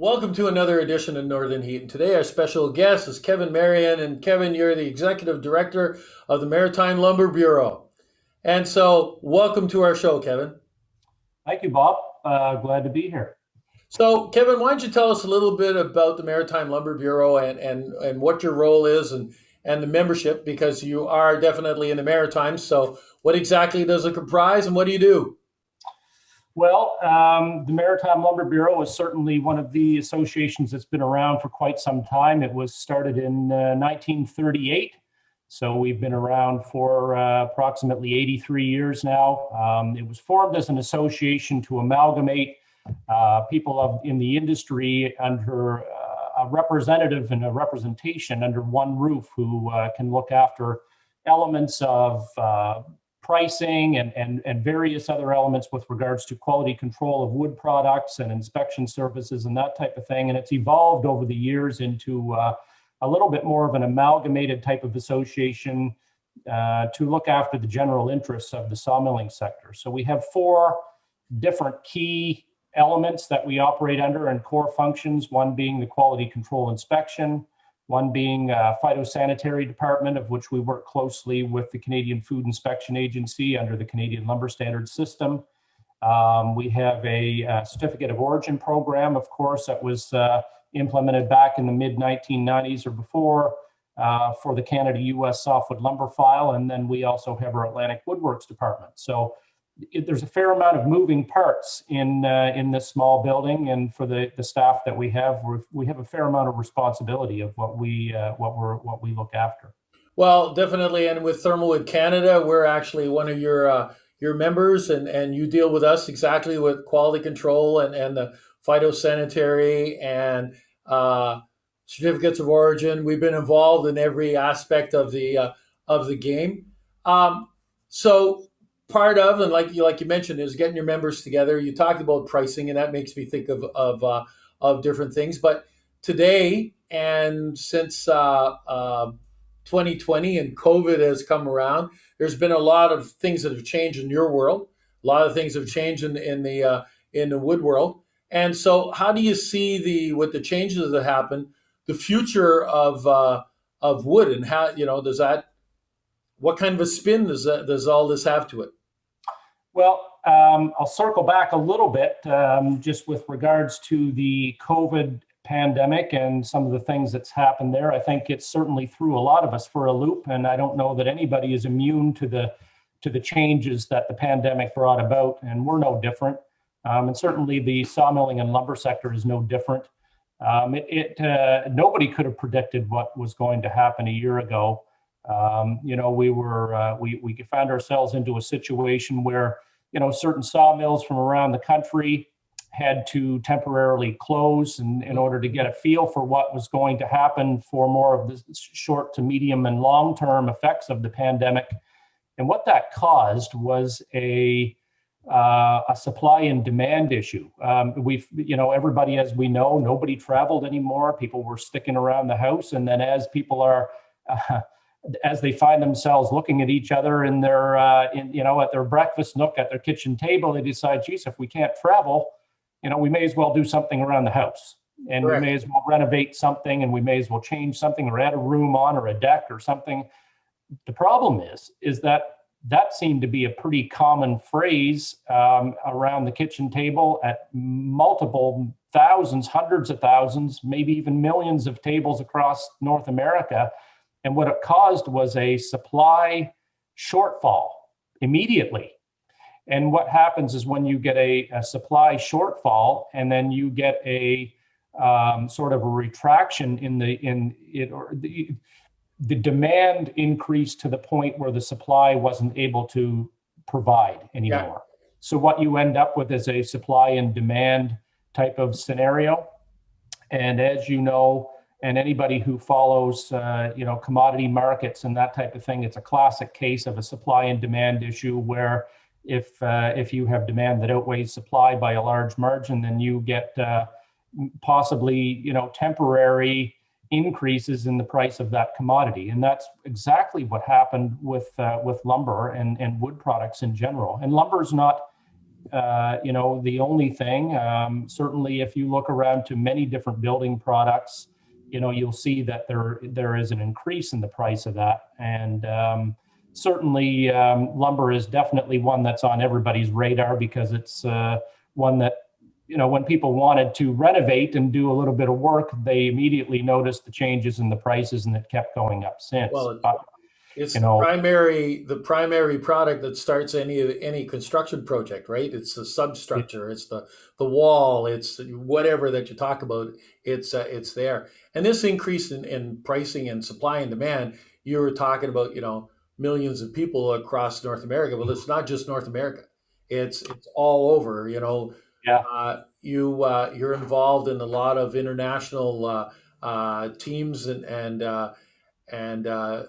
Welcome to another edition of Northern Heat. And today our special guest is Kevin Merriam. And Kevin, you're the Executive Director of the Maritime Lumber Bureau. And so welcome to our show, Kevin. Thank you, Bob. Glad to be here. So Kevin, why don't you tell us a little bit about the Maritime Lumber Bureau and what your role is and the membership, because you are definitely in the Maritimes. So what exactly does it comprise and what do you do? The Maritime Lumber Bureau is certainly one of the associations that's been around for quite some time. It was started in 1938, so we've been around for approximately 83 years now. It was formed as an association to amalgamate people in the industry under a representative and a representation under one roof who can look after elements of pricing and various other elements with regards to quality control of wood products and inspection services and that type of thing. And it's evolved over the years into a little bit more of an amalgamated type of association to look after the general interests of the sawmilling sector. So we have four different key elements that we operate under and core functions, one being the quality control inspection, one being phytosanitary department, of which we work closely with the Canadian Food Inspection Agency under the Canadian Lumber Standards System. We have a certificate of origin program, of course, that was implemented back in the mid-1990s or before for the Canada-US softwood lumber file. And then we also have our Atlantic Woodworks department. So there's a fair amount of moving parts in this small building, and for the staff that we have a fair amount of responsibility of what we look after. Well, definitely, and with Thermalwood Canada, we're actually one of your members, and you deal with us exactly with quality control and the phytosanitary and certificates of origin. We've been involved in every aspect of the game. So part of, and like you mentioned, is getting your members together. You talked about pricing, and that makes me think of different things. But today, and since 2020 and COVID has come around, there's been a lot of things that have changed in your world. A lot of things have changed in the wood world. And so, how do you see with the changes that happen, the future of wood, and how does that? What kind of a spin does all this have to it? I'll circle back a little bit just with regards to the COVID pandemic and some of the things that's happened there. I think it certainly threw a lot of us for a loop, and I don't know that anybody is immune to the changes that the pandemic brought about, and we're no different. And certainly the sawmilling and lumber sector is no different. Nobody could have predicted what was going to happen a year ago. We found ourselves into a situation where, certain sawmills from around the country had to temporarily close in order to get a feel for what was going to happen for more of the short to medium and long-term effects of the pandemic. And what that caused was a supply and demand issue. Everybody, as we know, nobody traveled anymore. People were sticking around the house. And then as people are, as they find themselves looking at each other in their, at their breakfast nook, at their kitchen table, they decide, geez, if we can't travel, we may as well do something around the house. And Correct. We may as well renovate something, and we may as well change something or add a room on or a deck or something. The problem is that seemed to be a pretty common phrase around the kitchen table at multiple thousands, hundreds of thousands, maybe even millions of tables across North America. And what it caused was a supply shortfall immediately. And what happens is when you get a supply shortfall, and then you get a sort of a retraction the demand increased to the point where the supply wasn't able to provide anymore. Yeah. So what you end up with is a supply and demand type of scenario. And as you know, and anybody who follows, commodity markets and that type of thing, it's a classic case of a supply and demand issue where if you have demand that outweighs supply by a large margin, then you get possibly, temporary increases in the price of that commodity. And that's exactly what happened with lumber and wood products in general. And lumber is not the only thing, certainly if you look around to many different building products, you'll see that there is an increase in the price of that. And certainly lumber is definitely one that's on everybody's radar, because it's one that, when people wanted to renovate and do a little bit of work, they immediately noticed the changes in the prices, and it kept going up since. Well, But, it's you know, the primary product that starts any construction project, right? It's the it, substructure, it's the wall, it's whatever that you talk about. It's there, and this increase in pricing and supply and demand. You were talking about millions of people across North America. Well, it's not just North America; it's all over. yeah, You're involved in a lot of international teams and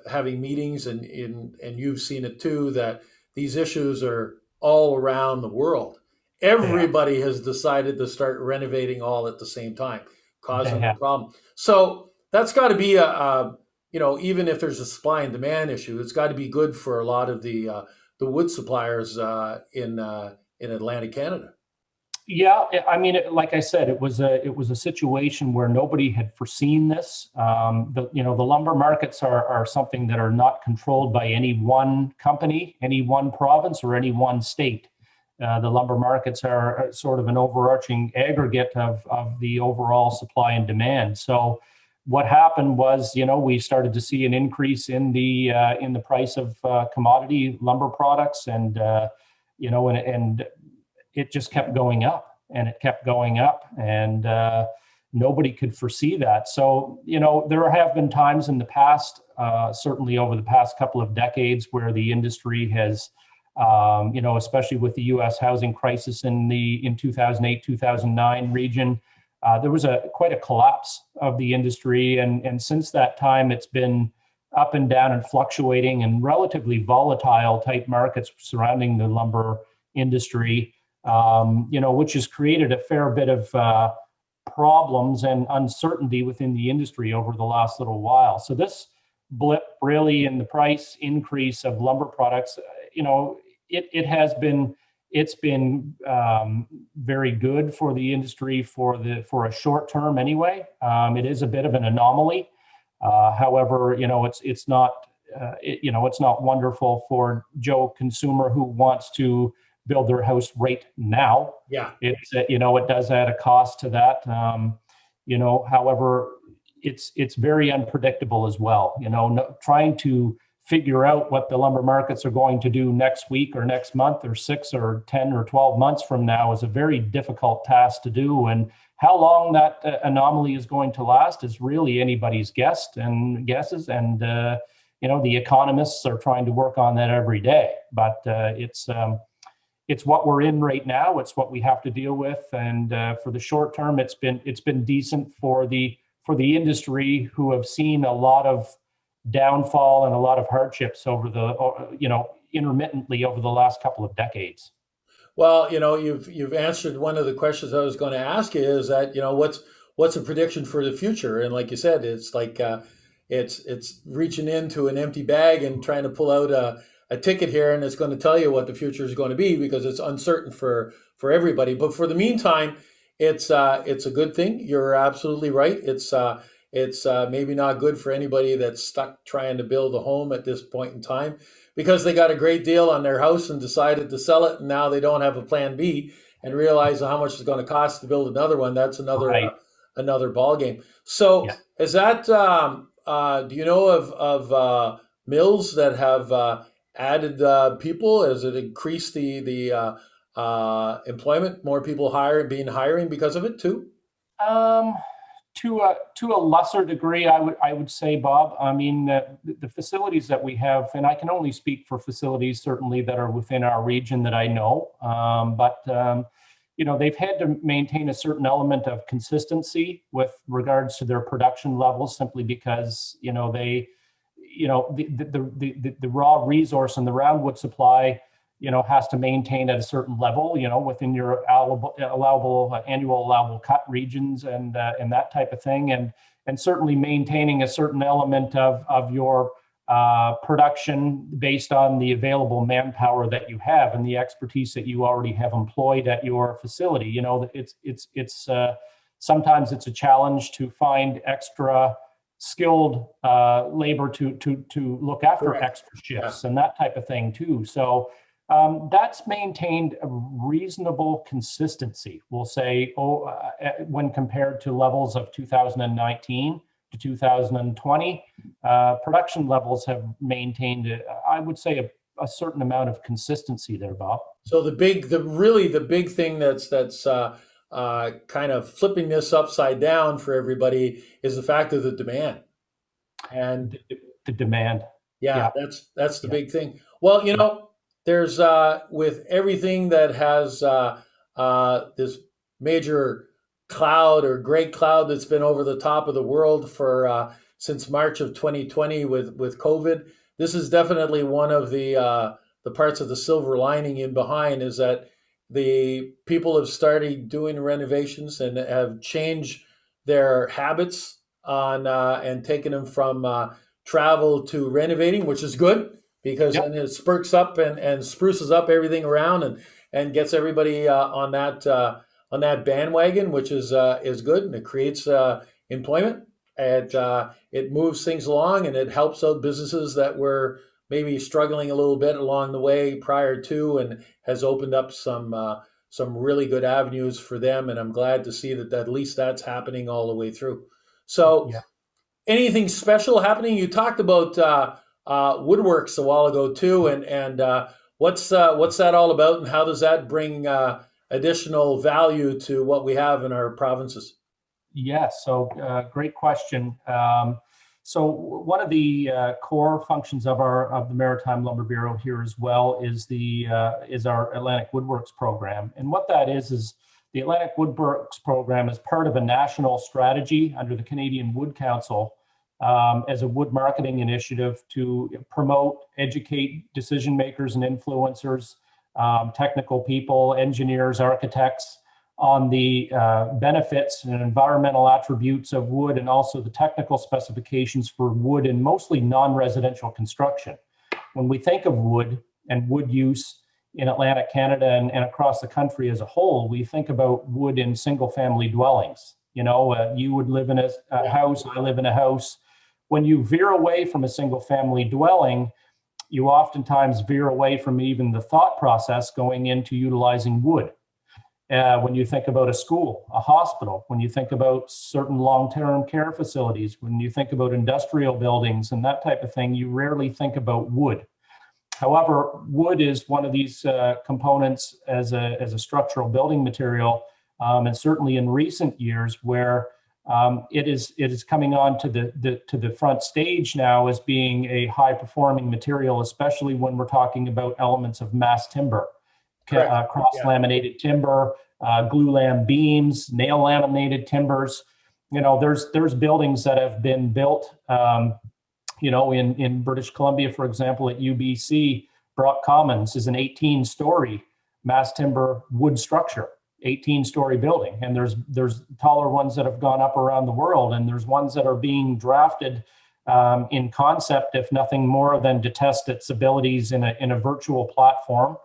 having meetings, and you've seen it too, that these issues are all around the world. yeah, Everybody has decided to start renovating all at the same time, they causing a have. problem. So that's got to be even if there's a supply and demand issue, it's got to be good for a lot of the wood suppliers in Atlantic Canada. Yeah, I mean, like I said, it was a situation where nobody had foreseen this. The lumber markets are something that are not controlled by any one company, any one province, or any one state. The lumber markets are sort of an overarching aggregate of the overall supply and demand. So what happened was, we started to see an increase in the price of commodity lumber products, and it just kept going up, and it kept going up, and nobody could foresee that. So, there have been times in the past, certainly over the past couple of decades, where the industry has, especially with the U.S. housing crisis in 2008, 2009 region, there was quite a collapse of the industry, and since that time, it's been up and down and fluctuating and relatively volatile type markets surrounding the lumber industry, which has created a fair bit of problems and uncertainty within the industry over the last little while. So this blip really in the price increase of lumber products, it's been very good for the industry for a short term anyway. It is a bit of an anomaly. However, it's not wonderful for Joe consumer who wants to build their house right now. Yeah. It does add a cost to that. However, it's very unpredictable as well. Trying to figure out what the lumber markets are going to do next week or next month or 6 or 10 or 12 months from now is a very difficult task to do. And how long that anomaly is going to last is really anybody's guesses. And the economists are trying to work on that every day. But it's what we're in right now. It's what we have to deal with. And for the short term, it's been decent for the industry, who have seen a lot of downfall and a lot of hardships intermittently over the last couple of decades. Well, you've answered one of the questions I was going to ask you, is that, what's a prediction for the future? And like you said, it's like it's reaching into an empty bag and trying to pull out a ticket here, and it's going to tell you what the future is going to be, because it's uncertain for everybody. But for the meantime, it's a good thing. You're absolutely right. It's maybe not good for anybody that's stuck trying to build a home at this point in time, because they got a great deal on their house and decided to sell it, and now they don't have a plan B and realize how much it's going to cost to build another one. That's Right. another ball game. So Yeah. is that do you know of mills that have added people? Has it increased the employment? More people hiring because of it too? Um, to a lesser degree, I would say, Bob. I mean, the facilities that we have, and I can only speak for facilities certainly that are within our region that I know. But they've had to maintain a certain element of consistency with regards to their production levels, simply because the raw resource and the roundwood supply has to maintain at a certain level, within your annual allowable cut regions and that type of thing, and certainly maintaining a certain element of your production based on the available manpower that you have and the expertise that you already have employed at your facility. You know, it's sometimes it's a challenge to find extra skilled labor to look after Correct. extra Yeah. shifts and that type of thing too. So that's maintained a reasonable consistency, we'll say, when compared to levels of 2019 to 2020. Production levels have maintained, I would say, a certain amount of consistency there, Bob. So the big thing that's kind of flipping this upside down for everybody is the fact of the demand. And The demand. yeah, Yeah, that's the yeah, big thing. Well, yeah, there's with everything that has this major cloud or great cloud that's been over the top of the world for since March of 2020 with COVID. This is definitely one of the parts of the silver lining in behind is that the people have started doing renovations and have changed their habits on and taken them from travel to renovating, which is good because yep, then it spurts up and spruces up everything around and gets everybody on that bandwagon, which is good and it creates employment. It moves things along and it helps out businesses that were maybe struggling a little bit along the way prior to and has opened up some really good avenues for them. And I'm glad to see that at least that's happening all the way through. So yeah. anything special happening? You talked about Woodworks a while ago too, and what's that all about, and how does that bring additional value to what we have in our provinces? Yeah, so great question. So one of the core functions of the Maritime Lumber Bureau here as well is our Atlantic Woodworks program, and what that is the Atlantic Woodworks program is part of a national strategy under the Canadian Wood Council as a wood marketing initiative to promote, educate decision makers and influencers, technical people, engineers, architects on the benefits and environmental attributes of wood and also the technical specifications for wood in mostly non-residential construction. When we think of wood and wood use in Atlantic Canada and across the country as a whole, we think about wood in single family dwellings. You know, you would live in a Yeah, house, I live in a house. When you veer away from a single family dwelling, you oftentimes veer away from even the thought process going into utilizing wood. When you think about a school, a hospital, when you think about certain long-term care facilities, when you think about industrial buildings and that type of thing, you rarely think about wood. However, wood is one of these components as a structural building material, and certainly in recent years where it is coming on to the front stage now as being a high performing material, especially when we're talking about elements of mass timber, correct. cross Yeah, laminated timber, glue lam beams, nail laminated timbers. You know, there's buildings that have been built. You know, in British Columbia, for example, at UBC, Brock Commons is an 18-story mass timber wood structure, 18-story building, and there's taller ones that have gone up around the world, and there's ones that are being drafted in concept, if nothing more than to test its abilities in a virtual platform.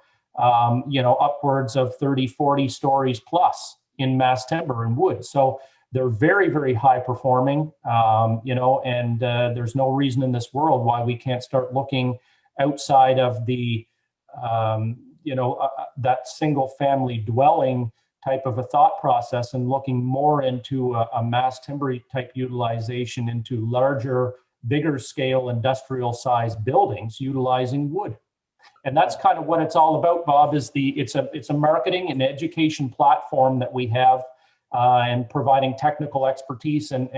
You know, upwards of 30, 40 stories plus in mass timber and wood. So they're very, very high performing, you know, and there's no reason in this world why we can't start looking outside of the, you know, that single family dwelling type of a thought process and looking more into a mass timber type utilization into larger, bigger scale industrial size buildings utilizing wood. And that's kind of what it's all about, Bob. It's a marketing and education platform that we have, and providing technical expertise and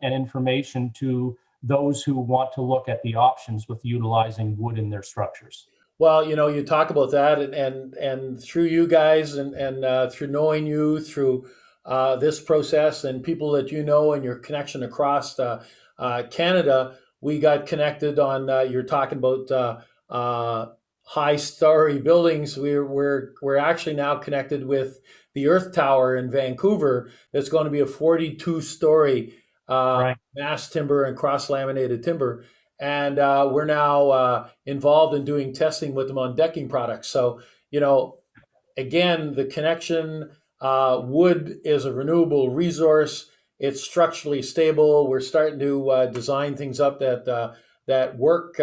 information to those who want to look at the options with utilizing wood in their structures. well, you talk about that, and through you guys, and through knowing you through this process and people that you know and your connection across Canada, we got connected on. You're talking about high story buildings. We're actually now connected with the Earth Tower in Vancouver. That's going to be a 42-story Right. mass timber and cross laminated timber. and we're now involved in doing testing with them on decking products. So, again, the connection, wood is a renewable resource. It's structurally stable. We're starting to design things up that work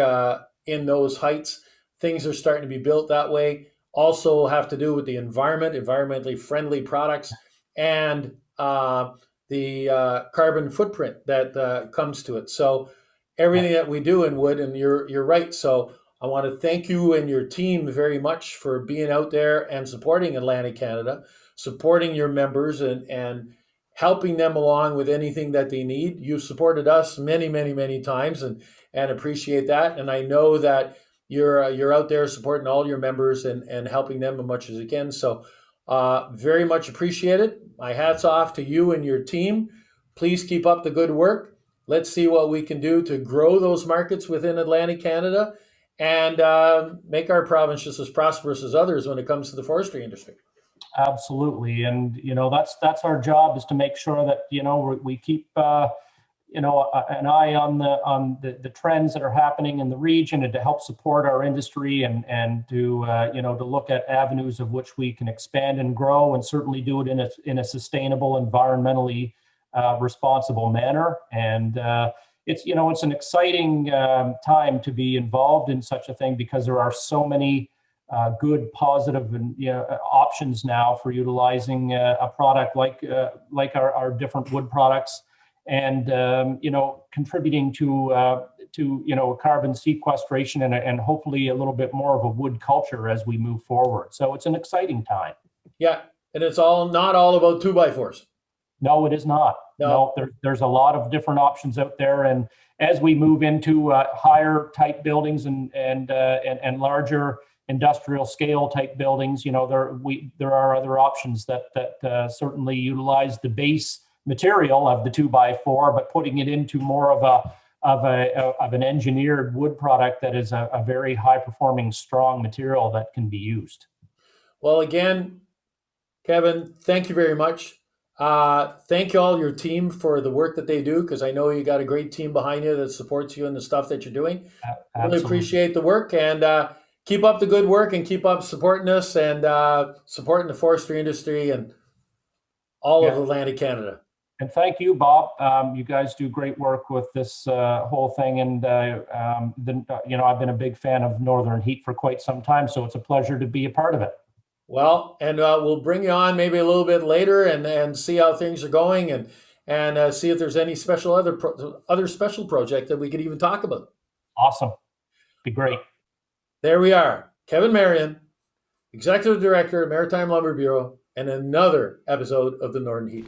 in those heights. Things are starting to be built that way. Also have to do with the environment, environmentally friendly products, and the carbon footprint that comes to it. So everything that we do in wood, and you're right. So I want to thank you and your team very much for being out there and supporting Atlantic Canada, supporting your members, and helping them along with anything that they need. You've supported us many, many, many times, and appreciate that. And I know that you're out there supporting all your members and helping them as much as you can. So very much appreciated. My hat's off to you and your team. Please keep up the good work. Let's see what we can do to grow those markets within Atlantic Canada and make our province just as prosperous as others when it comes to the forestry industry. Absolutely, and that's our job, is to make sure that we keep an eye on the trends that are happening in the region, and to help support our industry, and to to look at avenues of which we can expand and grow, and certainly do it in a sustainable, environmentally responsible manner. And it's an exciting time to be involved in such a thing, because there are so many good, positive, and options now for utilizing a product like our different wood products, and contributing to carbon sequestration, and hopefully a little bit more of a wood culture as we move forward. So it's an exciting time. Yeah, and it's not all about 2x4s. No, it is not. No, there's a lot of different options out there, and as we move into higher type buildings and larger industrial scale type buildings, there are other options that certainly utilize the base material of the 2x4, but putting it into more of an engineered wood product that is a very high performing, strong material that can be used. Well, again, Kevin, thank you very much. Thank you all your team for the work that they do, because I know you got a great team behind you that supports you in the stuff that you're doing. Really appreciate the work, and keep up the good work, and keep up supporting us, and supporting the forestry industry and all of Atlantic Canada. And thank you, Bob. You guys do great work with this whole thing, and I've been a big fan of Northern Heat for quite some time, so it's a pleasure to be a part of it. Well, and we'll bring you on maybe a little bit later, and see how things are going, and see if there's any other special project that we could even talk about. Awesome. Be great. There we are. Kevin Merriam, Executive Director of Maritime Lumber Bureau, and another episode of the Northern Heat.